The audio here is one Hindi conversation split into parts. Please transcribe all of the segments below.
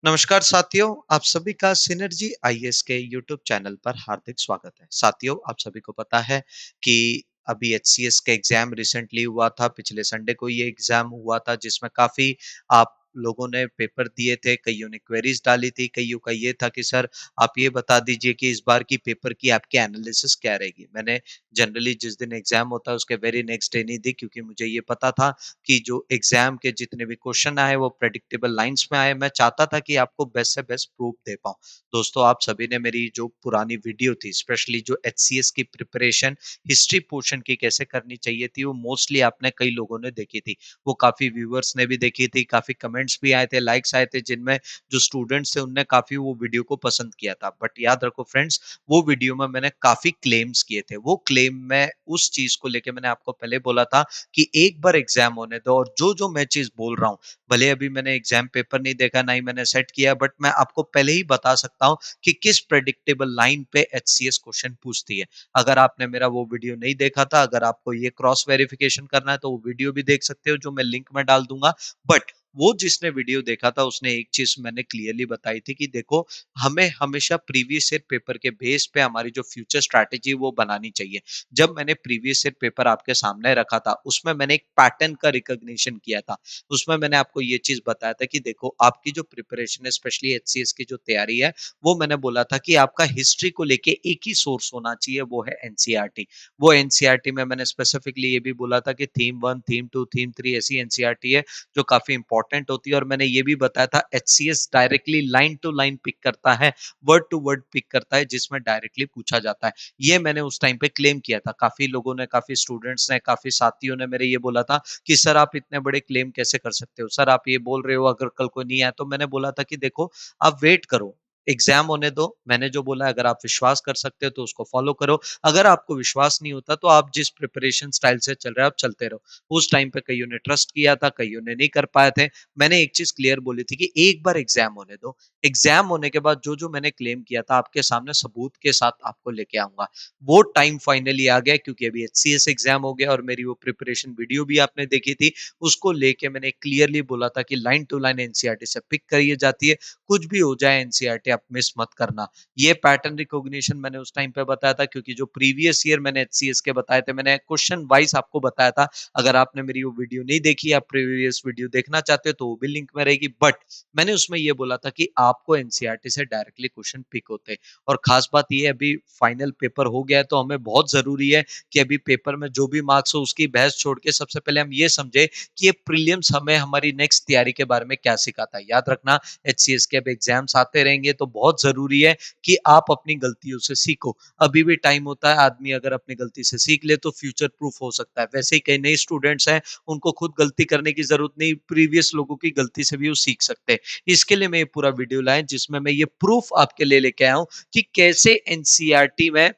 नमस्कार साथियों, आप सभी का सिनर्जी आईएएस के यूट्यूब चैनल पर हार्दिक स्वागत है। साथियों, आप सभी को पता है कि अभी एचसीएस का एग्जाम रिसेंटली हुआ था, पिछले संडे को ये एग्जाम हुआ था जिसमें काफ़ी आप लोगों ने पेपर दिए थे, कइयों ने क्वेरीज़ डाली थी, कइयों का ये था कि सर आप ये बता दीजिए कि इस बार की पेपर की आपकी एनालिसिस क्या रहेगी? मैंने जनरली जिस दिन एग्जाम होता है उसके वेरी नेक्स्ट डे नहीं दी क्योंकि मुझे ये पता था कि जो एग्जाम के जितने भी क्वेश्चन आए वो प्रेडिक्टेबल लाइंस में आए। मैं चाहता था कि आपको बेस्ट से बेस्ट प्रूफ दे पाऊँ। दोस्तों, आप सभी ने मेरी जो पुरानी वीडियो थी, स्पेशली जो एचसीएस की प्रिपरेशन हिस्ट्री पोर्शन की कैसे करनी चाहिए थी, वो मोस्टली आपने कई लोगों ने देखी थी। वो काफ़ी व्यूअर्स ने भी देखी थी, काफ़ी कमेंट्स भी आए थे, लाइक्स आए थे, जिनमें जो स्टूडेंट्स थे उनने काफ़ी वो वीडियो को पसंद किया था। बट याद रखो फ्रेंड्स, वो वीडियो में मैंने काफ़ी क्लेम्स किए थे। वो क्लेम मैं उस चीज़ को लेके मैंने आपको पहले बोला था कि एक बार एग्जाम होने दो, और जो मैं चीज़ बोल रहा हूँ, भले अभी मैंने एग्जाम पेपर नहीं देखा, ना ही मैंने सेट किया, बट मैं आपको पहले ही बता सकता हूँ कि किस प्रेडिक्टेबल लाइन पे एचसीएस क्वेश्चन पूछती है। अगर आपने मेरा वो वीडियो नहीं देखा था, अगर आपको ये क्रॉस वेरिफिकेशन करना है तो वो वीडियो भी देख सकते हो, जो मैं लिंक में डाल दूंगा। बट वो जिसने वीडियो देखा था उसने एक चीज मैंने क्लियरली बताई थी कि देखो, हमें हमेशा प्रीवियस ईयर पेपर के बेस पे हमारी जो फ्यूचर स्ट्रैटेजी वो बनानी चाहिए। जब मैंने प्रीवियस ईयर पेपर आपके सामने रखा था, उसमें मैंने एक पैटर्न का रिकॉग्निशन किया था। उसमें मैंने आपको ये चीज़ बताया था कि देखो, आपकी जो प्रिपरेशन है, स्पेशली एचसीएस की जो तैयारी है, वो मैंने बोला था कि आपका हिस्ट्री को लेके एक ही सोर्स होना चाहिए, वो है एनसीईआरटी। वो एनसीईआरटी में मैंने स्पेसिफिकली ये भी बोला था कि थीम 1, थीम 2, थीम 3 ऐसी एनसीईआरटी है, जो काफ़ी इंपॉर्टेंट होती है। और मैंने ये भी बताया था HCS directly line to line pick करता है, वर्ड टू वर्ड पिक करता है, जिसमें डायरेक्टली पूछा जाता है। ये मैंने उस टाइम पे क्लेम किया था। काफ़ी लोगों ने, काफ़ी स्टूडेंट्स ने, काफ़ी साथियों ने मेरे ये बोला था कि सर आप इतने बड़े क्लेम कैसे कर सकते हो? सर आप ये बोल रहे हो अगर कल को नहीं आया तो। मैंने बोला था कि देखो, आप वेट करो, एग्ज़ाम होने दो। मैंने जो बोला है, अगर आप विश्वास कर सकते हो तो उसको फ़ॉलो करो। अगर आपको विश्वास नहीं होता तो आप जिस प्रिपरेशन स्टाइल से चल रहे हो आप चलते रहो। उस टाइम पे कइयों ने ट्रस्ट किया था, कइयों ने नहीं कर पाए थे। मैंने एक चीज़ क्लियर बोली थी कि एक बार एग्ज़ाम होने दो। एग्ज़ाम होने के बाद जो-जो मैंने क्लेम किया था आपके सामने सबूत के साथ आपको लेके आऊँगा। वो टाइम फाइनली आ गया क्योंकि अभी एचसीएस एग्जाम हो गया और मेरी वो प्रिपरेशन वीडियो भी आपने देखी थी। उसको लेके मैंने क्लियरली बोला था कि लाइन टू लाइन एनसीईआरटी से पिक करी जाती है। कुछ भी हो जाए एनसीईआरटी आप मिस मत करना। ये पैटर्न रिकॉग्निशन मैंने उस टाइम पे बताया था क्योंकि जो प्रीवियस ईयर मैंने एचसीएस के बताए थे, मैंने क्वेश्चन वाइज आपको बताया था। अगर आपने मेरी वो वीडियो नहीं देखी, आप प्रीवियस वीडियो देखना चाहते हो तो वो भी लिंक में रहेगी। बट मैंने उसमें ये बोला था कि आपको एनसीईआरटी से डायरेक्टली क्वेश्चन पिक होते हैं। और खास बात ये अभी फाइनल पेपर हो गया है तो हमें बहुत ज़रूरी है कि अभी पेपर में जो भी मार्क्स हो उसकी बहस छोड़ के सबसे पहले हम ये समझे कि ये प्रीलिम्स हमें हमारी नेक्स्ट तैयारी के बारे में क्या सिखाता है। याद रखना, एचसीएस के अब एग्जाम्स आते रहेंगे तो बहुत ज़रूरी है कि आप अपनी गलतियों से सीखो। अभी भी टाइम होता है, आदमी अगर अपनी गलती से सीख ले तो फ्यूचर प्रूफ हो सकता है। वैसे ही कई नए स्टूडेंट्स हैं, उनको खुद गलती करने की ज़रूरत नहीं, प्रीवियस लोगों की गलती से भी वो सीख सकते हैं। इसके लिए मैं ये पूरा वीडियो लाया जिसमें मैं ये प्रूफ आपके लिए लेके आया हूँ कि कैसे एनसीईआरटी में,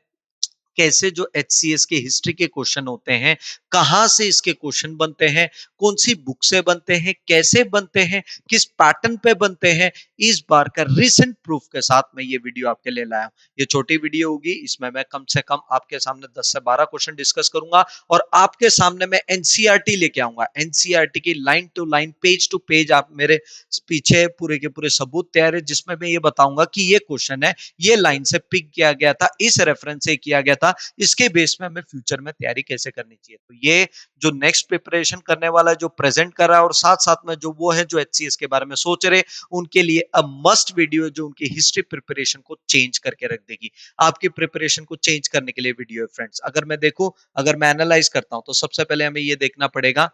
कैसे जो एचसीएस की हिस्ट्री के क्वेश्चन होते हैं, कहाँ से इसके क्वेश्चन बनते हैं, कौन सी बुक से बनते हैं, कैसे बनते हैं, किस पैटर्न पे बनते हैं, इस बार का रिसेंट प्रूफ के साथ मैं ये वीडियो आपके लिए लाया हूं। ये छोटी वीडियो होगी, इसमें मैं कम से कम आपके सामने 10 से 12 क्वेश्चन डिस्कस करूंगा और आपके सामने मैं एनसीईआरटी लेके आऊंगा। एनसीईआरटी की line to line, page to page, आप मेरे पीछे पूरे के पूरे सबूत तैयार है, जिसमें मैं ये बताऊंगा कि ये क्वेश्चन है, ये लाइन से पिक किया गया था, इस रेफरेंस से किया गया था, इसके बेस में हमें फ्यूचर में तैयारी कैसे करनी चाहिए। तो ये जो नेक्स्ट प्रिपरेशन करने वाला है, जो प्रेजेंट कर रहा है, और साथ साथ में जो वो है जो एचसीएस के बारे में सोच रहे, उनके लिए अ मस्ट वीडियो जो उनकी हिस्ट्री प्रिपरेशन को चेंज करके रख देगी। आपकी प्रिपरेशन को चेंज करने के लिए वीडियो है फ्रेंड्स। अगर मैं देखूं, अगर मैं एनालाइज करता हूं तो सबसे पहले हमें ये देखना पड़ेगा।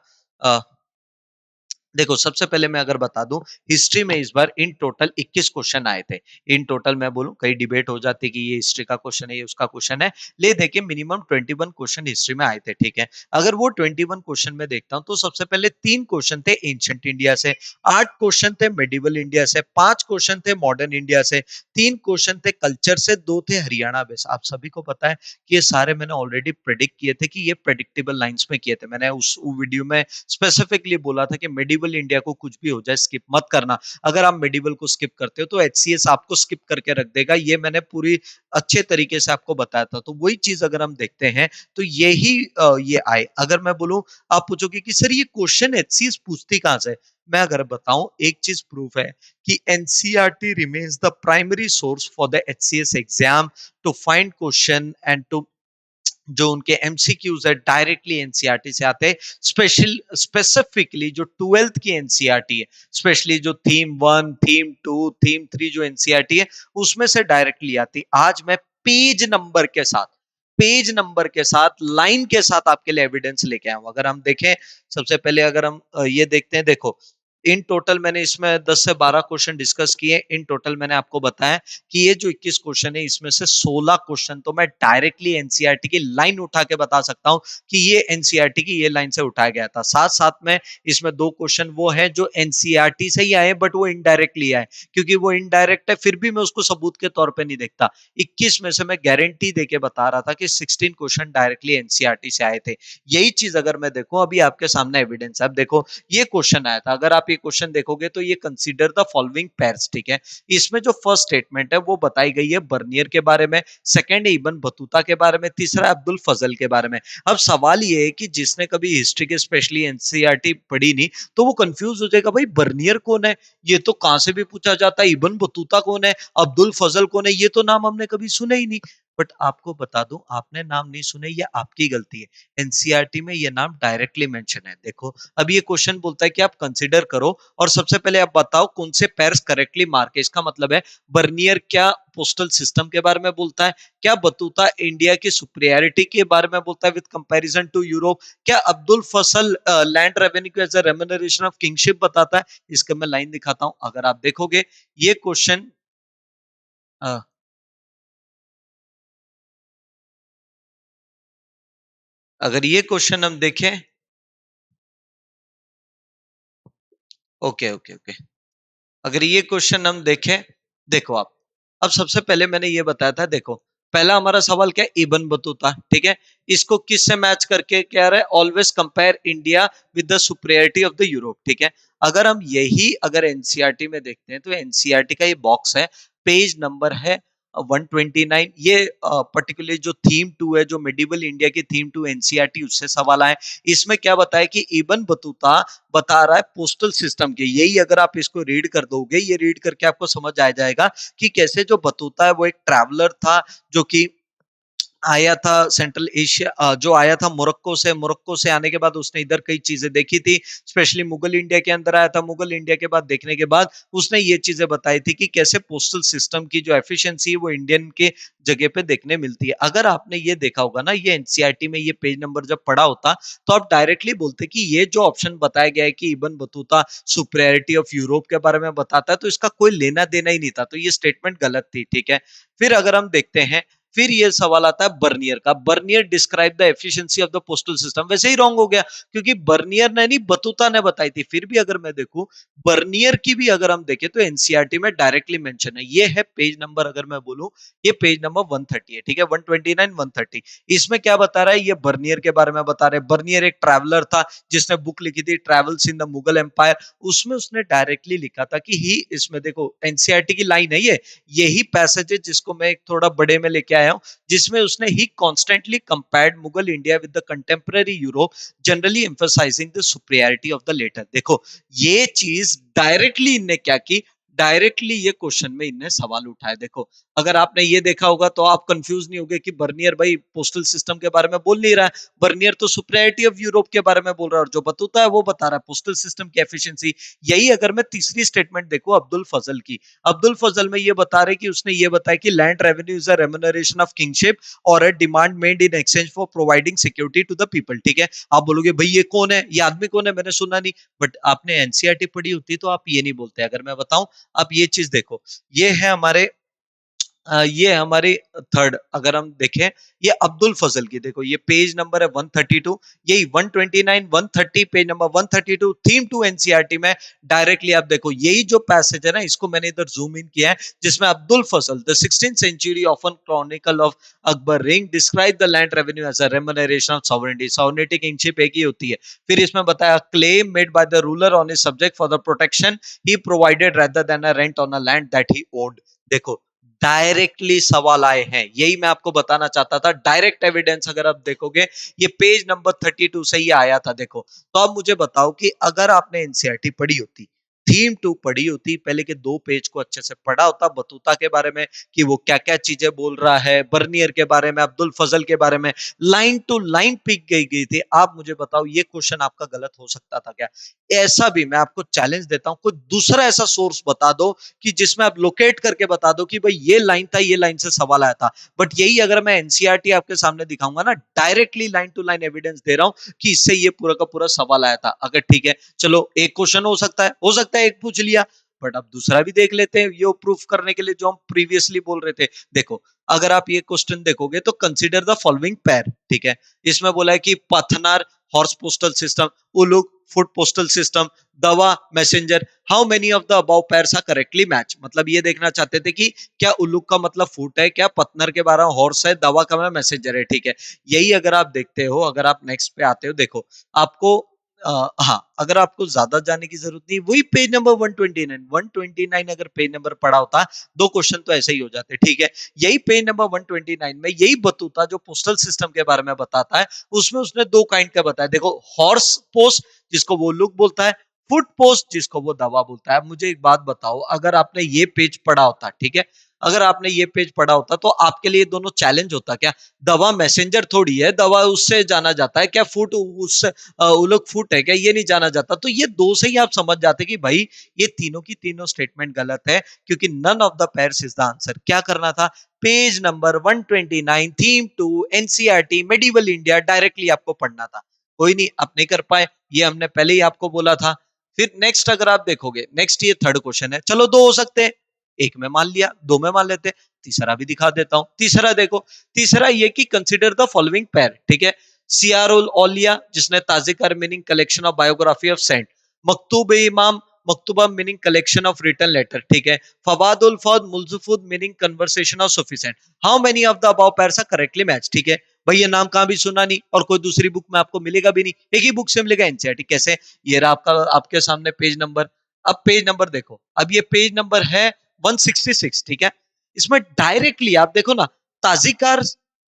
देखो, सबसे पहले मैं अगर बता दूं, हिस्ट्री में इस बार इन टोटल 21 क्वेश्चन आए थे। इन टोटल मैं बोलूं, कई डिबेट हो जाती कि ये हिस्ट्री का क्वेश्चन है, ये उसका क्वेश्चन है। ले देखिए, मिनिमम 21 क्वेश्चन हिस्ट्री में आए थे, ठीक है। अगर वो 21 क्वेश्चन में देखता हूं तो सबसे पहले 3 क्वेश्चन थे एंशिएंट इंडिया से, 8 क्वेश्चन थे मेडिवल इंडिया से, 5 क्वेश्चन थे मॉडर्न इंडिया से, 3 क्वेश्चन थे कल्चर से, 2 थे हरियाणा बेस। आप सभी को पता है कि ये सारे मैंने ऑलरेडी प्रेडिक्ट किए थे कि ये प्रेडिक्टेबल लाइंस में किए थे। मैंने उस वीडियो में स्पेसिफिकली बोला था कि मेडिवल इंडिया को कुछ भी हो जाए स्किप मत करना। अगर आप मेडिवल को स्किप करते हो तो एचसीएस आपको स्किप करके रख देगा। ये मैंने पूरी अच्छे तरीके से आपको बताया था। तो वही चीज अगर हम देखते हैं तो यही ये आए। अगर मैं बोलूं, आप पूछोगे कि सर ये क्वेश्चन एचसीएस पूछती कहां से, मैं अगर बताऊं, एक चीज प्रूफ है कि NCERT remains the primary source for the HCS exam to find question and to जो उनके एमसीक्यूज है डायरेक्टली एनसीईआरटी से आते हैं। स्पेसिफिकली जो 12th की एनसीईआरटी है, स्पेशली जो थीम 1, थीम 2, थीम 3 जो एनसीईआरटी है उसमें से डायरेक्टली आती है। आज मैं पेज नंबर के साथ लाइन के साथ आपके लिए एविडेंस लेके आया हूं। अगर हम देखें, सबसे पहले अगर हम ये देखते हैं, देखो इन टोटल मैंने इसमें 10 से 12 क्वेश्चन डिस्कस किए। इन टोटल मैंने आपको बताया कि ये जो 21 क्वेश्चन है इसमें से 16 क्वेश्चन तो मैं डायरेक्टली एनसीईआरटी की लाइन उठा के बता सकता हूं कि ये एनसीईआरटी की ये लाइन से उठाया गया था। साथ साथ में इसमें दो क्वेश्चन वो है जो एनसीईआरटी से ही आए बट वो इनडायरेक्टली आए, क्योंकि वो इनडायरेक्ट है फिर भी मैं उसको सबूत के तौर पर नहीं देखता। 21 में से मैं गारंटी देके बता रहा था कि 16 क्वेश्चन डायरेक्टली एनसीईआरटी से आए थे। यही चीज अगर मैं देखूं, अभी आपके सामने एविडेंस है। अब देखो ये क्वेश्चन आया था, अगर आप ये क्वेश्चन देखोगे तो ये कंसीडर द फॉलोइंग पेयर्स, ठीक है। इसमें जो फर्स्ट स्टेटमेंट है वो बताई गई है बर्नियर के बारे में, सेकंड है इब्न बतूता के बारे में, तीसरा अब्दुल फजल के बारे में। अब सवाल ये है कि जिसने कभी हिस्ट्री के स्पेशली एनसीईआरटी पढ़ी नहीं तो वो कंफ्यूज हो जाएगा, भाई बर्नियर कौन है, ये तो कहां से भी पूछा जाता है, इब्न बतूता कौन है, अब्दुल फजल कौन है, ये तो नाम हमने कभी सुने ही नहीं। बट आपको बता दूं, आपने नाम नहीं सुने ये आपकी गलती है। एनसीईआरटी में ये नाम डायरेक्टली मेंशन है। देखो अब ये क्वेश्चन बोलता है कि आप कंसीडर करो और सबसे पहले आप बताओ कौन से पेयर्स करेक्टली मार्क है। इसका मतलब है बर्नियर क्या पोस्टल सिस्टम के बारे में बोलता है, क्या बतूता इंडिया की सुपीरियरिटी के बारे में बोलता है विद कंपैरिजन टू यूरोप, क्या अब्दुल फसल लैंड रेवेन्यू को as a remuneration of kingship बताता है। इसका मैं लाइन दिखाता हूं, अगर आप देखोगे ये क्वेश्चन, अगर ये क्वेश्चन हम देखें, ओके ओके ओके, अगर ये क्वेश्चन हम देखें, देखो आप, अब सबसे पहले मैंने ये बताया था, देखो पहला हमारा सवाल क्या है, इबन बतूता, ठीक है। इसको किस से मैच करके क्या रहा है, always compare India with the superiority of the Europe, ठीक है। अगर हम यही अगर एनसीईआरटी में देखते हैं तो एनसीईआरटी का ये बॉक्स है, पेज नंबर है 129। ये पर्टिकुलरली जो थीम 2 है, जो मेडिवल इंडिया की थीम 2 एनसीईआरटी उससे सवाल आए। इसमें क्या बताया कि इबन बतूता बता रहा है पोस्टल सिस्टम के, यही अगर आप इसको रीड कर दोगे, ये रीड करके आपको समझ आ जाएगा कि कैसे जो बतूता है वो एक ट्रैवलर था जो कि आया था सेंट्रल एशिया, जो आया था मोरक्को से, मोरक्को से आने के बाद उसने इधर कई चीजें देखी थी, स्पेशली मुगल इंडिया के अंदर आया था। मुगल इंडिया के बाद देखने के बाद उसने ये चीजें बताई थी कि कैसे पोस्टल सिस्टम की जो एफिशिएंसी है वो इंडियन के जगह पे देखने मिलती है। अगर आपने ये देखा होगा ना, ये एनसीईआरटी में ये पेज नंबर जब पढ़ा होता तो आप डायरेक्टली बोलते कि ये जो ऑप्शन बताया गया है कि Ibn Battuta superiority of Europe के बारे में बताता है तो इसका कोई लेना देना ही नहीं था, तो ये स्टेटमेंट गलत थी, ठीक है। फिर अगर हम देखते हैं, फिर ये सवाल आता है बर्नियर का, Bernier describe the efficiency of the postal system, वैसे ही रॉन्ग हो गया क्योंकि बर्नियर ने नहीं बतूता ने बताई थी। फिर भी अगर मैं देखूं बर्नियर की भी अगर हम देखें तो एनसीईआरटी में डायरेक्टली मेंशन है। ये है पेज नंबर, अगर मैं बोलूं ये पेज नंबर 130 है, ठीक है, 129 130। इसमें क्या बता रहा है, ये बर्नियर के बारे में बता रहे हैं। बर्नियर एक ट्रैवलर था जिसने बुक लिखी थी travels in the Mughal empire, उसमें उसने डायरेक्टली लिखा था कि ही, इसमें देखो एनसीईआरटी की लाइन है ये, यही पैसेज है जिसको मैं एक थोड़ा बड़े में लेके आया हूं, जिसमें उसने ही constantly compared Mughal India with the contemporary Europe, generally emphasising the superiority of the latter. देखो ये चीज डायरेक्टली इनने क्या की, डायरेक्टली ये क्वेश्चन में इनने सवाल उठाया। देखो अगर आपने ये देखा होगा तो आप कंफ्यूज नहीं होगे कि बर्नियर भाई पोस्टल सिस्टम के बारे में बोल नहीं रहा है, बर्नियर तो सुपीरियरिटी ऑफ यूरोप के बारे में बोल रहा है, और जो बतूता है वो बता रहा है पोस्टल सिस्टम की एफिशिएंसी। यही अगर मैं तीसरी स्टेटमेंट देखूं अब्दुल फजल की, अब्दुल फजल में ये बता रहे कि उसने ये बताया कि land revenue is a remuneration of kingship और a demand made in exchange for providing security to the people, ठीक है। आप बोलोगे भाई ये कौन है, ये आदमी कौन है, मैंने सुना नहीं, बट आपने एनसीईआरटी पढ़ी होती तो आप ये नहीं बोलते। अगर मैं बताऊं, आप ये चीज देखो, ये है हमारे ये हमारी थर्ड, अगर हम देखें ये अब्दुल फजल की, देखो ये पेज नंबर है 132, यही 129 130, पेज नंबर 132 थीम 2 एनसीईआरटी में डायरेक्टली आप देखो यही जो पैसेज है ना, इसको मैंने इधर जूम इन किया है, जिसमें Abdul Fazal the 16th century ऑफन chronicle of Akbar ring describe the land revenue as a remuneration of sovereignty, sovereignty kingship एक ही होती है। फिर इसमें बताया claim made by the ruler on his subject for the protection he provided rather than a rent on a land that he owned. देखो डायरेक्टली सवाल आए हैं, यही मैं आपको बताना चाहता था। डायरेक्ट एविडेंस अगर आप देखोगे, ये पेज नंबर 32 से ही आया था। देखो, तो अब मुझे बताओ कि अगर आपने एनसीईआरटी पढ़ी होती, थीम 2 पढ़ी होती, पहले के 2 पेज को अच्छे से पढ़ा होता, बतूता के बारे में कि वो क्या-क्या चीजें बोल रहा है, बर्नियर के बारे में, अब्दुल फजल के बारे में, लाइन टू लाइन पिक गई थी। आप मुझे बताओ, ये क्वेश्चन आपका गलत हो सकता था क्या? ऐसा भी मैं आपको चैलेंज देता हूं, कोई दूसरा ऐसा सोर्स बता दो कि जिसमें आप लोकेट करके बता दो कि भाई ये लाइन था, ये लाइन से सवाल आया था। बट यही अगर मैं एनसीईआरटी आपके सामने दिखाऊंगा ना, directly line to line evidence दे रहा हूं कि इससे ये पूरा का पूरा सवाल आया था। अगर ठीक है, चलो एक क्वेश्चन हो सकता है एक पूछ लिया, बट अब दूसरा भी देख लेते हैं ये प्रूफ करने के लिए जो हम प्रीवियसली बोल रहे थे। देखो, अगर आप ये क्वेश्चन देखोगे तो कंसीडर द फॉलोइंग पेयर, ठीक है। इसमें बोला है कि पथनार हॉर्स पोस्टल सिस्टम, उलुक फुट पोस्टल सिस्टम, दवा messenger, how many of the above pairs are correctly match. मतलब ये देखना चाहते थे कि क्या उल्लूक का मतलब फुट है, क्या पतनर के बारे में हॉर्स है, दवा का मतलब मैसेंजर है, ठीक है। यही अगर आप देखते हो, अगर आप नेक्स्ट पे आते हो, देखो आपको हाँ, अगर आपको ज्यादा जानने की जरूरत नहीं, वही पेज नंबर 129 129 अगर पेज नंबर पढ़ा होता, 2 क्वेश्चन तो ऐसे ही हो जाते, ठीक है। यही पेज नंबर 129 में यही बतूता जो पोस्टल सिस्टम के बारे में बताता है, उसमें उसने 2 काइंड का बताया। देखो, हॉर्स पोस्ट जिसको वो लुक बोलता है, फुट पोस्ट जिसको वो दवा बोलता है। मुझे एक बात बताओ, अगर आपने ये पेज पढ़ा होता, ठीक है, अगर आपने ये पेज पढ़ा होता तो आपके लिए दोनों चैलेंज होता क्या? दवा मैसेंजर थोड़ी है, दवा उससे जाना जाता है क्या? फुट उससे उलट फुट है क्या? ये नहीं जाना जाता। तो ये दो से ही आप समझ जाते कि भाई ये तीनों की तीनों स्टेटमेंट गलत है, क्योंकि none of the pairs is the answer. क्या करना था? Page number 129 theme 2 NCERT medieval India directly आपको पढ़ना था। कोई नहीं, आप नहीं कर पाए, ये हमने पहले ही आपको बोला था। फिर नेक्स्ट अगर आप देखोगे, नेक्स्ट ये थर्ड क्वेश्चन है, चलो दो हो सकते हैं, एक में मान लिया, दो में मान लेते हैं, तीसरा भी दिखा देता हूं। तीसरा देखो, तीसरा ये कि कंसीडर द फॉलोइंग पेयर, ठीक है। सियारुल औलिया जिसने ताजिकर meaning collection of biography of saint, मकतूब इमाम मकतूबा meaning collection of written letter, ठीक है। फवादुल फौद मुल्जुफुद meaning conversation of sufficient, how many of the above pairs are correctly match, ठीक है। भाई ये नाम कहां भी सुना नहीं और कोई दूसरी बुक में आपको मिलेगा भी नहीं, एक ही बुक से मिलेगा, एनसीईआरटी। कैसे? ये रहा आपका, आपके सामने पेज नंबर। अब पेज नंबर देखो, अब ये पेज नंबर है 166, ठीक है। इसमें डायरेक्टली आप देखो ना, ताजिकार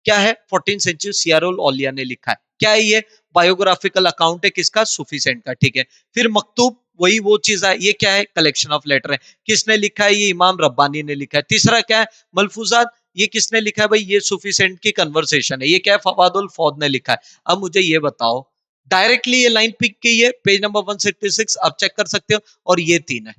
क्या है? 14 सेंचुरी सियारुल औलिया ने लिखा है। क्या है ये? बायोग्राफिकल अकाउंट है किसका? सूफीसेंट का, ठीक है। फिर मकतूब वही वो चीज है, ये क्या है? कलेक्शन ऑफ लेटर है। किसने लिखा है? ये इमाम रब्बानी ने लिखा है। तीसरा क्या है? मलफूजात, ये किसने लिखा है? भाई ये सूफीसेंट की कन्वर्सेशन है। ये क्या है? फवादुल फौद ने लिखा है। अब मुझे ये बताओ, डायरेक्टली ये लाइन पिक की है, पेज नंबर 166 आप चेक कर सकते हो, और ये तीन है,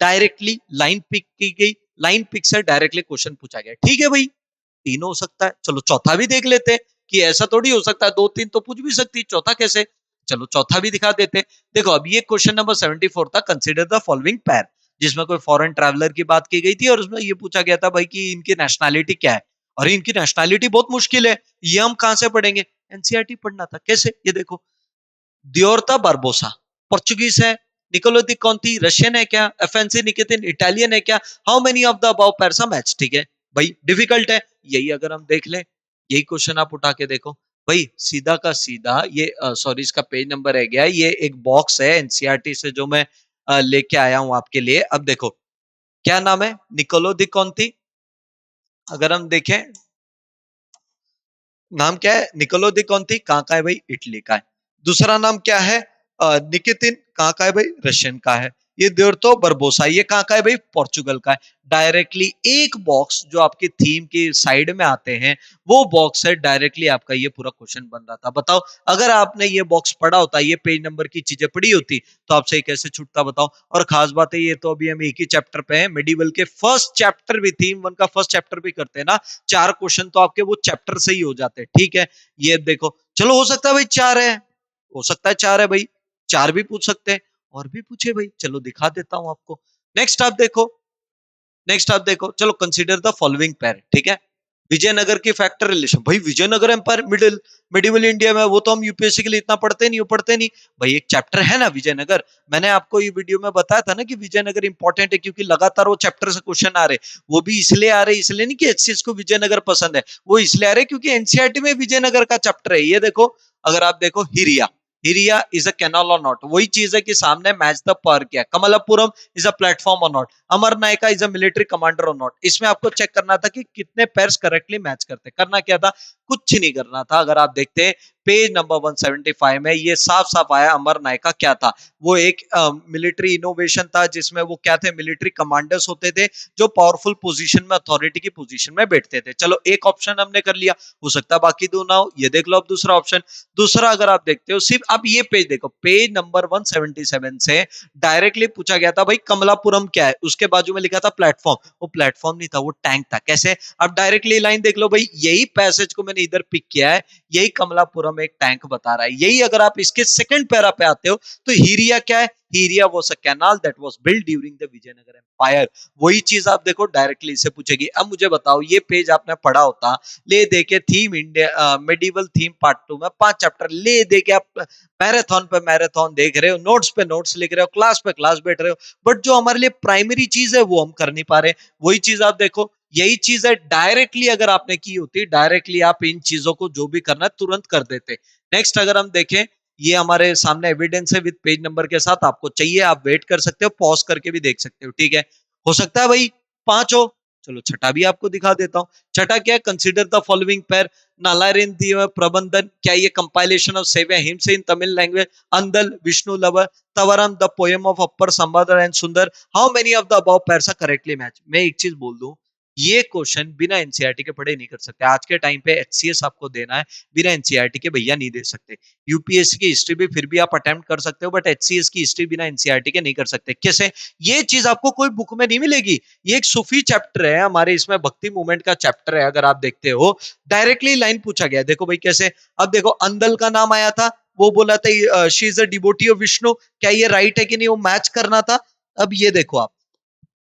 डायरेक्टली लाइन पिक की गई, लाइन पिक से डायरेक्टली क्वेश्चन पूछा गया, ठीक है भाई। तीनों हो सकता है, चलो चौथा भी देख लेते हैं कि ऐसा थोड़ी हो सकता है, दो तीन तो पूछ भी सकती, चौथा कैसे? चलो चौथा भी दिखा देते हैं। देखो, अब ये क्वेश्चन नंबर 74 था, कंसीडर द फॉलोइंग पैर, जिसमें कोई फॉरेन ट्रैवलर की बात की गई थी और उसमें ये पूछा गया था भाई कि इनकी नेशनैलिटी क्या है। अरे इनकी नेशनैलिटी बहुत मुश्किल है, ये हम कहां से पढ़ेंगे? एनसीईआरटी पढ़ना था। कैसे? ये देखो, दियोरता बारबोसा पोर्चुगीज है, निकोलो दी कॉन्ती रशियन है क्या? एफएनसी निकेतिन इटालियन है क्या? How many of the above pairs are match, ठीक है। भाई डिफिकल्ट है, यही अगर हम देख लें, यही क्वेश्चन आप उठा के देखो भाई, सीधा का सीधा ये सॉरी इसका पेज नंबर रह गया, ये एक बॉक्स है एनसीईआरटी से जो मैं लेके आया हूं आपके लिए। अब देखो, क्या नाम है? Niccolo de कॉन्ती। अगर हम देखें, नाम क्या है? निकोलो दी कॉन्ती, कहाँ का है भाई? इटली का है। दूसरा नाम क्या है? निकितिन, कहाँ का है भाई? रशियन का है। ये दियोर्तो बरबोसा, ये कहाँ का है भाई? पोर्चुगल का है। डायरेक्टली एक बॉक्स जो आपकी थीम के साइड में आते हैं, वो बॉक्स है, डायरेक्टली आपका ये पूरा क्वेश्चन बन रहा था। बताओ, अगर आपने ये बॉक्स पढ़ा होता, ये पेज नंबर की चीजें पढ़ी होती, तो आपसे कैसे छूटता बताओ। और खास बात है, ये तो अभी हम एक ही चैप्टर पे हैं, मेडिवल के फर्स्ट चैप्टर भी, थीम वन का फर्स्ट चैप्टर भी करते हैं ना, 4 क्वेश्चन तो आपके वो चैप्टर से ही हो जाते हैं, ठीक है। ये देखो, चलो हो सकता है भाई 4 है, हो सकता है 4 है भाई, 4 भी पूछ सकते हैं, और भी पूछे भाई, चलो दिखा देता हूं आपको। नेक्स्ट आप देखो, नेक्स्ट आप देखो, चलो कंसीडर द फॉलोइंग पेयर, ठीक है। विजयनगर की फैक्टर रिलेशन, भाई Vijayanagara empire middle medieval India में, वो तो हम यूपीएससी के लिए इतना पढ़ते नहीं, पढ़ते नहीं भाई। एक चैप्टर है ना विजयनगर, मैंने आपको ये वीडियो में बताया था ना कि विजयनगर इंपॉर्टेंट है, क्योंकि लगातार वो चैप्टर से क्वेश्चन आ रहे, वो भी इसलिए आ रहे, इसलिए नहीं कि एचसीएस को विजयनगर पसंद है, वो इसलिए आ रहे क्योंकि एनसीईआरटी में विजयनगर का चैप्टर है। ये देखो, अगर आप देखो Hiriya, Hiriya is a canal और नॉट, वही चीज है कि सामने मैच द पर किया, कमलापुरम इज अ प्लेटफॉर्म और not, Amar Nykaa is a military commander और नॉट। इसमें आपको चेक करना था कि कितने पेयर्स करेक्टली मैच करते, करना क्या था, कुछ नहीं करना था। अगर आप देखते हैं पेज नंबर 175 में ये साफ साफ आया अमर नायका क्या था, वो एक मिलिट्री इनोवेशन था जिसमें वो क्या थे, मिलिट्री कमांडर्स होते थे जो पावरफुल पोजीशन में, अथॉरिटी की पोजीशन में बैठते थे। चलो एक ऑप्शन हमने कर लिया, हो सकता है बाकी दो ना हो, ये देख लो अब दूसरा ऑप्शन। दूसरा अगर आप देखते हो, सिर्फ आप ये पेज देखो, पेज नंबर 177 से डायरेक्टली पूछा गया था भाई कमलापुरम क्या है, उसके बाजू में लिखा था प्लेटफॉर्म, वो प्लेटफॉर्म नहीं था, वो टैंक था। कैसे, अब डायरेक्टली लाइन देख लो भाई, यही पैसेज को मैंने इधर पिक किया है, यही कमलापुरम एक टैंक बता रहा है। यही अगर आप इसके सेकंड पैरा पे आते हो तो हीरिया क्या है, Hiriya was a canal that was built during the Vijayanagara empire. वही चीज आप देखो डायरेक्टली इससे पूछेगी। अब मुझे बताओ, ये पेज आपने पढ़ा होता, ले देके theme India medieval theme part 2 में 5 चैप्टर ले देके आप मैराथन पे मैराथन देख रहे हो, नोट्स पे नोट्स लिख रहे हो, क्लास पे क्लास बैठ रहे हो, बट जो हमारे लिए प्राइमरी चीज है वो हम कर नहीं पा रहे। वही चीज आप देखो, यही चीज है डायरेक्टली अगर आपने की होती, डायरेक्टली आप इन चीजों को जो भी करना है तुरंत कर देते। नेक्स्ट अगर हम देखें, ये हमारे सामने एविडेंस है विद पेज नंबर के साथ, आपको चाहिए आप वेट कर सकते हो, पॉज करके भी देख सकते हो, ठीक है। हो सकता है भाई 5 हो, चलो छठा भी आपको दिखा देता हूं। छठा क्या है, कंसिडर द फॉलोइंग पेयर, नालारिन प्रबंधन, क्या ये compilation of several hymns in Tamil language, Andal Vishnu lover, Tevaram the poem of Appar Sambandar and Sundar, how many of the above pairs are correctly match. मैं एक चीज बोल दूं, ये क्वेश्चन बिना एनसीईआरटी के पढ़े नहीं कर सकते। आज के टाइम पे एचसीएस आपको देना है, बिना एनसीईआरटी के भैया नहीं दे सकते। यूपीएससी की हिस्ट्री भी फिर भी आप अटेम्प्ट कर सकते हो, बट एचसीएस की हिस्ट्री बिना एनसीईआरटी के नहीं कर सकते। कैसे, ये चीज आपको कोई बुक में नहीं मिलेगी। ये एक सूफी चैप्टर है हमारे, इसमें भक्ति मूवमेंट का चैप्टर है। अगर आप देखते हो डायरेक्टली लाइन पूछा गया, देखो भाई कैसे। अब देखो अंदल का नाम आया था, वो बोला था she is a devotee of Vishnu, क्या ये राइट है कि नहीं, वो मैच करना था। अब ये देखो आप,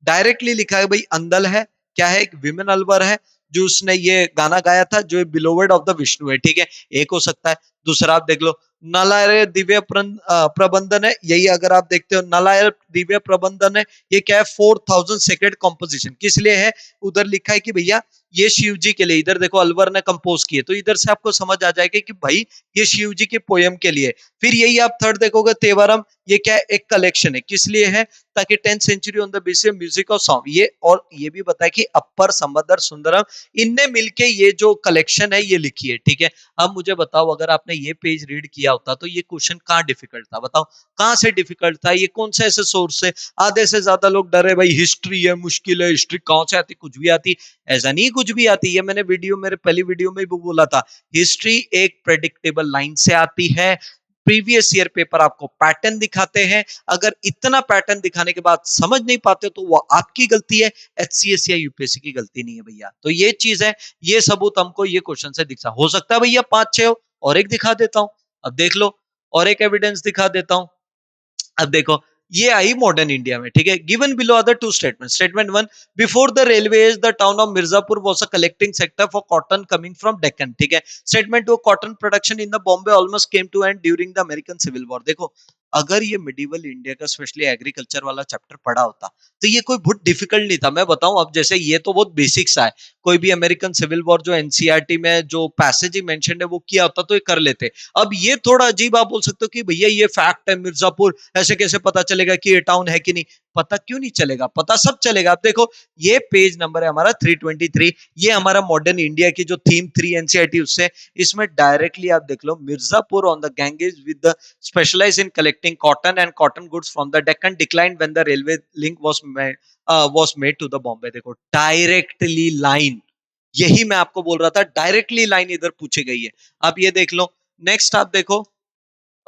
डायरेक्टली लिखा है भाई अंदल है, क्या है, एक विमेन अल्वर है जो उसने ये गाना गाया था, जो बिलोवेड ऑफ द विष्णु है, ठीक है, एक हो सकता है। दूसरा आप देख लो, नलायर दिव्य प्रबंधन है, यही अगर आप देखते हो नलायर दिव्य प्रबंधन है, ये क्या है, 4000 सेक्रेट कॉम्पोजिशन, किस लिए है, उधर लिखा है कि भैया ये शिव जी के लिए, इधर देखो अलवर ने कंपोज किए, तो इधर से आपको समझ आ जाएगा कि भाई ये शिव जी के पोयम के लिए। फिर यही आप थर्ड देखोगे तेवरम, ये क्या है, एक कलेक्शन है, किस लिए है, ताकि 10th century on the basis of music और सॉन्ग, ये और ये भी बताया कि अपर समदर सुंदरम, इनने मिलके ये जो कलेक्शन है ये लिखी है, ठीक है। अब मुझे बताओ, अगर आपने ये पेज रीड किया होता तो ये क्वेश्चन कहाँ डिफिकल्ट था, बताओ कहाँ से डिफिकल्ट था, ये कौन से ऐसे सोर्स से। आधे से ज्यादा लोग डरे भाई हिस्ट्री है, मुश्किल है, हिस्ट्री कहाँ से आती, कुछ भी आती, ऐसा नहीं कुछ भी आती। ये मैंने वीडियो, मेरे पहली वीडियो में भी बोला था, हिस्ट्री एक प्रेडिक्टेबल लाइन से आती है। प्रीवियस ईयर पेपर आपको पैटर्न दिखाते हैं, अगर इतना पैटर्न दिखाने के बाद समझ नहीं पाते तो वो आपकी गलती है, एचसीएस या यूपीएससी की गलती नहीं है भैया। तो ये चीज है, ये सबूत हमको ये क्वेश्चन से दिखा, हो सकता है भैया 5-6 हो। और एक दिखा देता हूं, अब देख लो, और एक एविडेंस दिखा देता हूं। अब देखो, ये आई मॉडर्न इंडिया में, ठीक है। Given below other two statement, statement one, before the railways the town of Mirzapur was a collecting sector for cotton coming from Deccan, ठीक है। Statement two, cotton production in the Bombay almost came to end during the American civil war. देखो, अगर ये मिडिवल इंडिया का स्पेशली एग्रीकल्चर वाला चैप्टर पढ़ा होता तो ये कोई बहुत डिफिकल्ट नहीं था। मैं बताऊं, अब जैसे ये तो बहुत बेसिक सा है, कोई भी अमेरिकन सिविल वॉर जो एनसीईआरटी में जो पैसेज ही मेंशन है वो किया होता तो ये कर लेते। अब ये थोड़ा अजीब, आप बोल सकते हो कि भैया ये फैक्ट है मिर्जापुर, ऐसे कैसे पता चलेगा कि ये टाउन है कि नहीं। पता क्यों नहीं चलेगा, पता सब चलेगा। आप देखो, ये पेज नंबर है हमारा 323, ये हमारा मॉडर्न इंडिया की जो थीम 3 एनसीईआरटी उससे, इसमें डायरेक्टली आप देख लो, Mirzapur on the Ganges with the specialize in collecting cotton and cotton goods from the Deccan declined when the railway link was made to the Bombay. देखो डायरेक्टली लाइन, यही मैं आपको बोल रहा था, डायरेक्टली लाइन इधर पूछी गई है। आप ये देख लो। नेक्स्ट आप देखो,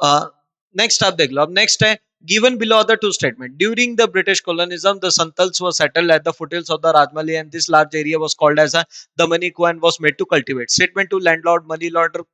नेक्स्ट आप देख लो, अब नेक्स्ट है, given below the two statement, during the British colonialism the Santals were settled at the foothills of the Rajmahal and this large area was called as a Damani Ko and was made to cultivate. Statement to, landlord, money lorder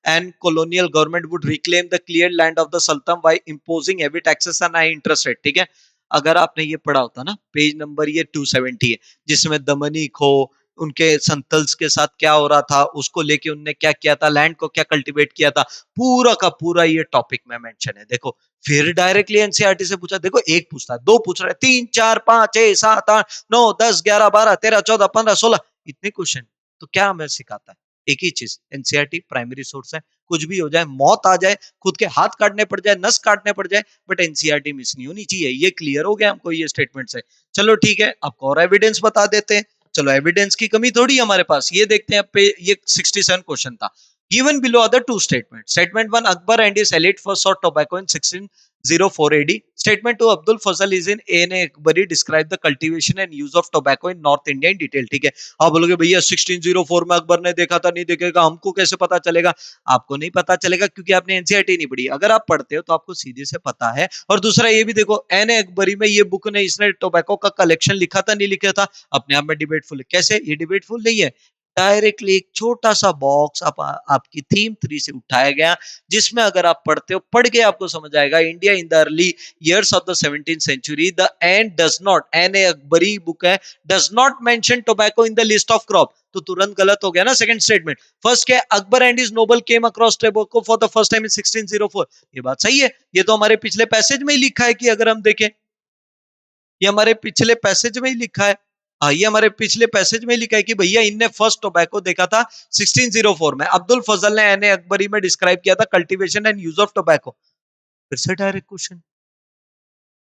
and colonial government would reclaim the cleared land of the Sultan by imposing heavy taxes and high interest rate, ठीक है। अगर आपने ये पढ़ा होता ना, पेज नंबर ये 270 है, जिसमें दमनी खो, उनके संतल्स के साथ क्या हो रहा था, उसको लेके उनने क्या किया था, लैंड को क्या कल्टीवेट किया था, पूरा का पूरा ये टॉपिक में मेंशन है। देखो, फिर डायरेक्टली एनसीईआरटी से पूछा, देखो एक पूछता है, दो पूछ रहा है, 3 4 5 6 7 8 9 10 11 12 13 14 15 16, इतने क्वेश्चन। तो क्या हमें सिखाता है, एक ही चीज, एनसीईआरटी प्राइमरी सोर्स है, कुछ भी हो जाए, मौत आ जाए, खुद के हाथ काटने पड़ जाए, नस काटने पड़ जाए, बट एनसीईआरटी मिस नहीं होनी चाहिए। ये क्लियर हो गया हमको ये स्टेटमेंट से। चलो ठीक है, आपको और एविडेंस बता देते हैं। चलो एविडेंस की कमी थोड़ी हमारे पास, ये देखते हैं पे ये 67 क्वेश्चन था। Given below are the two statements. Statement 1, Akbar and his elite first saw tobacco in 1604 AD. Statement 2, Abdul Fazal is in A. Akbari describe the cultivation and use of tobacco in North India in detail. ठीक है, आप बोलोगे भैया 1604 में अकबर ने देखा था, नहीं देखेगा, हमको कैसे पता चलेगा? आपको नहीं पता चलेगा क्योंकि आपने एनसीईआरटी नहीं पढ़ी। अगर आप पढ़ते हो तो आपको सीधे से पता है। और दूसरा ये भी देखो, एन अकबरी में ये बुक ने इसने टोबैको का कलेक्शन लिखा था नहीं लिखा था, अपने आप में डिबेटफुल है। कैसे? ये डिबेटफुल नहीं है। डायरेक्टली एक छोटा सा बॉक्स आपकी थीम 3 से उठाया गया, जिसमें अगर आप पढ़ते हो, पढ़ के आपको समझ आएगा, India in the early years of the 17th century the and does not, Ain i Akbari book है, does not mention tobacco in the list of crop। तो तुरंत गलत हो गया ना सेकंड स्टेटमेंट। फर्स्ट क्या है, Akbar and his noble came across tobacco for the first time in 1604। ये बात सही है, ये तो हमारे पिछले पैसेज में ही लिखा है कि अगर हम देखें, ये हमारे पिछले पैसेज में ही लिखा है। हाँ, ये हमारे पिछले पैसेज में लिखा है कि भैया इनने फर्स्ट टोबैको देखा था 1604 में। अब्दुल फजल ने एन ए अकबरी में डिस्क्राइब किया था cultivation and use of tobacco. फिर से डायरेक्ट क्वेश्चन।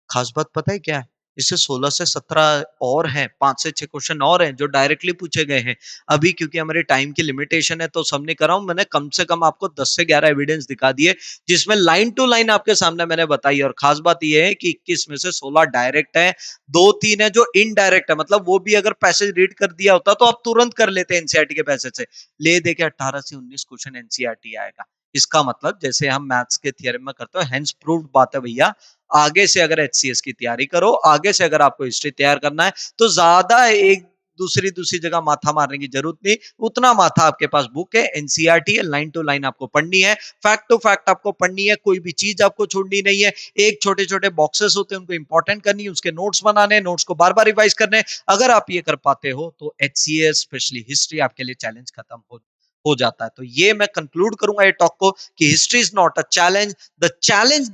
खास बात पता है क्या है? इससे 16 से 17 और हैं, 5 से 6 क्वेश्चन और हैं जो डायरेक्टली पूछे गए हैं। अभी क्योंकि हमारे टाइम की लिमिटेशन है तो सबने करा हूं, मैंने कम से कम आपको 10 से 11 एविडेंस दिखा दिए, जिसमें लाइन टू लाइन आपके सामने मैंने बताई। और खास बात यह है कि 21 में से 16 डायरेक्ट है, 2-3 है जो इनडायरेक्ट है। मतलब वो भी अगर पैसेज रीड कर दिया होता तो आप तुरंत कर लेते एनसीईआरटी के पैसेज से। ले देके 18 से 19 क्वेश्चन एनसीईआरटी आएगा। इसका मतलब जैसे हम मैथ्स के थ्योरम में करते हो, हेंस प्रूव्ड बात है भैया। आगे से अगर एचसीएस की तैयारी करो, आगे से अगर आपको हिस्ट्री तैयार करना है, तो ज्यादा एक दूसरी दूसरी जगह माथा मारने की जरूरत नहीं। उतना माथा आपके पास बुक है, एनसीईआरटी है, लाइन टू लाइन आपको पढ़नी है, फैक्ट टू फैक्ट आपको पढ़नी है, कोई भी चीज आपको छोड़नी नहीं है। एक छोटे छोटे बॉक्सेस होते हैं, उनको इंपॉर्टेंट करनी है, उसके नोट्स बनाने, नोट्स को बार बार रिवाइज करने। अगर आप ये कर पाते हो तो एचसीएस स्पेशली हिस्ट्री आपके लिए चैलेंज खत्म हो जाता है। तो ये मैं कंक्लूड करूंगा ये टॉक को कि history is not a challenge,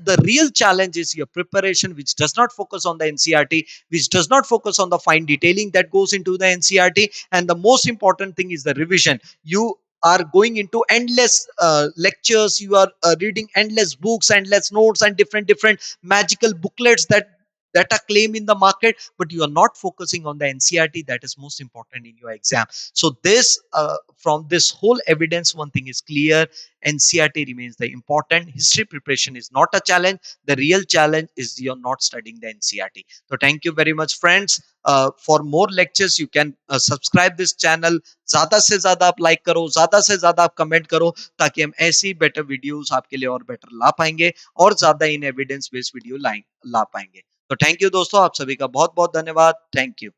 the real challenge is your preparation, which does not focus on the ncrt, which does not focus on the fine detailing that goes into the ncrt, and the most important thing is the revision. You are going into endless lectures, you are reading endless books, endless notes, and different magical booklets that are claimed in the market, but you are not focusing on the ncrt that is most important in your exam. So this from this whole evidence, one thing is clear: ncrt remains the important. History preparation is not a challenge, the real challenge is you're not studying the ncrt. So thank you very much friends. For more lectures you can subscribe this channel, ज्यादा से ज्यादा आप लाइक करो, ज्यादा से ज्यादा आप कमेंट करो, ताकि हम ऐसी बेटर वीडियोस आपके लिए और बेटर ला पाएंगे, और ज्यादा इन एविडेंस बेस्ड वीडियो ला पाएंगे। तो थैंक यू दोस्तों, आप सभी का बहुत बहुत धन्यवाद। Thank you.